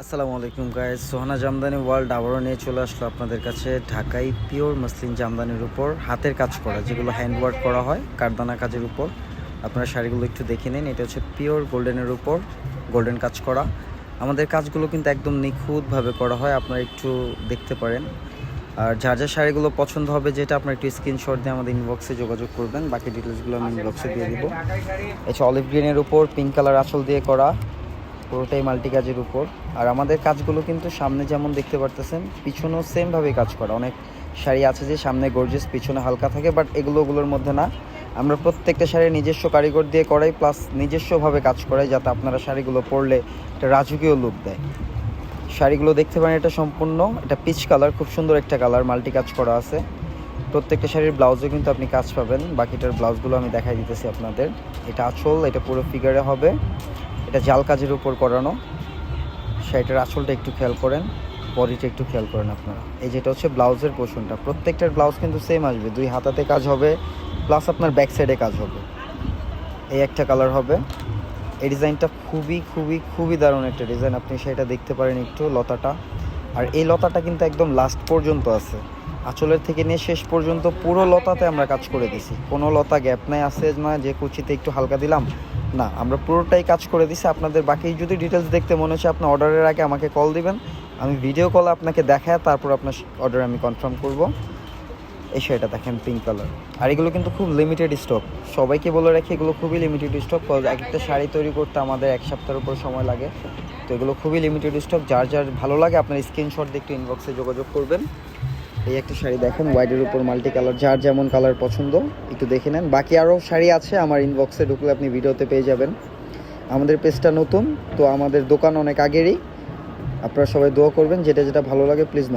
আসসালামু আলাইকুম guys, Sohana Jamdani world আবারও নিয়ে চলে আসলো আপনাদের কাছে ঢাকাই পিওর মসলিন জামদানির উপর হাতের কাজ করা, যেগুলো হ্যান্ডওয়ার্ক করা হয় কারদানা কাজের উপর। আপনারা শাড়িগুলো একটু দেখে নিন। এটা হচ্ছে পিওর গোল্ডেনের উপর গোল্ডেন কাজ করা। আমাদের কাজগুলো কিন্তু একদম নিখুঁতভাবে করা হয়, আপনারা একটু দেখতে পারেন। আর যার যার শাড়িগুলো পছন্দ হবে, যেটা আপনার একটু স্ক্রিনশট দিয়ে আমাদের ইনবক্সে যোগাযোগ করবেন। বাকি ডিটেলসগুলো আমি ইনবক্সে দিয়ে দিব। এটা অলিভ গ্রিনের উপর পিঙ্ক কালার আঁচল দিয়ে করা, পুরোটাই মাল্টি কাজের উপর। আর আমাদের কাজগুলো কিন্তু সামনে যেমন দেখতে পারতেছেন, পিছনেও সেমভাবেই কাজ করা। অনেক শাড়ি আছে যে সামনে গর্জিয়াস, পিছনে হালকা থাকে, বাট ওগুলোর মধ্যে না। আমরা প্রত্যেকটা শাড়ি নিজস্ব কারিগর দিয়ে করাই, প্লাস নিজস্বভাবে কাজ করাই, যাতে আপনারা শাড়িগুলো পরলে একটা রাজকীয় লুক দেয়। শাড়িগুলো দেখতে পারেন, এটা সম্পূর্ণ এটা পিচ কালার, খুব সুন্দর একটা কালার, মাল্টি কাজ করা আছে। প্রত্যেকটা শাড়ির ব্লাউজে কিন্তু আপনি কাজ পাবেন। বাকিটার ব্লাউজগুলো আমি দেখাই দিতেছি আপনাদের। এটা আঁচল, এটা পুরো ফিগারে হবে। এটা জাল কাজের উপর করানো। শাড়িটার আঁচলটা একটু খেয়াল করেন, বডিটা একটু খেয়াল করেন আপনারা। এই যেটা হচ্ছে ব্লাউজের পোর্শনটা, প্রত্যেকটার ব্লাউজ কিন্তু সেম আসবে, দুই হাতাতে কাজ হবে, প্লাস আপনার ব্যাক সাইডে কাজ হবে। এই একটা কালার হবে। এই ডিজাইনটা খুবই খুবই খুবই দারুণ একটা ডিজাইন, আপনি সেটা দেখতে পারেন একটু লতাটা। আর এই লতাটা কিন্তু একদম লাস্ট পর্যন্ত আছে, আঁচলের থেকে নিয়ে শেষ পর্যন্ত পুরো লতাতে আমরা কাজ করে দিছি। কোনো লতা গ্যাপ নাই আছে না যে কুচিতে একটু হালকা দিলাম, না, আমরা পুরোটাই কাজ করে দিছি। আপনাদের বাকি যদি ডিটেলস দেখতে মনে হচ্ছে, আপনি অর্ডারের আগে আমাকে কল দিবেন, আমি ভিডিও কলে আপনাকে দেখায় তারপর আপনার অর্ডার আমি কনফার্ম করব। এই শাড়িটা দেখেন পিঙ্ক কালার। আর এগুলো কিন্তু খুব লিমিটেড স্টক, সবাইকে বলে রাখি এগুলো খুবই লিমিটেড স্টক। এক একটা শাড়ি তৈরি করতে আমাদের এক সপ্তাহের উপর সময় লাগে, তো এগুলো খুবই লিমিটেড স্টক। যার যার ভালো লাগে আপনার স্ক্রিনশট দিয়ে একটু ইনবক্সে যোগাযোগ করবেন। এই একটা শাড়ি দেখেন হোয়াইটের উপর মাল্টি কালার, যার যেমন কালার পছন্দ একটু দেখে নেন। বাকি আরও শাড়ি আছে, আমার ইনবক্সে ঢুকলে আপনি ভিডিওতে পেয়ে যাবেন। আমাদের পেজটা নতুন তো, আমাদের দোকান অনেক আগেরই। আপনারা সবাই দোয়া করবেন, যেটা যেটা ভালো লাগে প্লিজ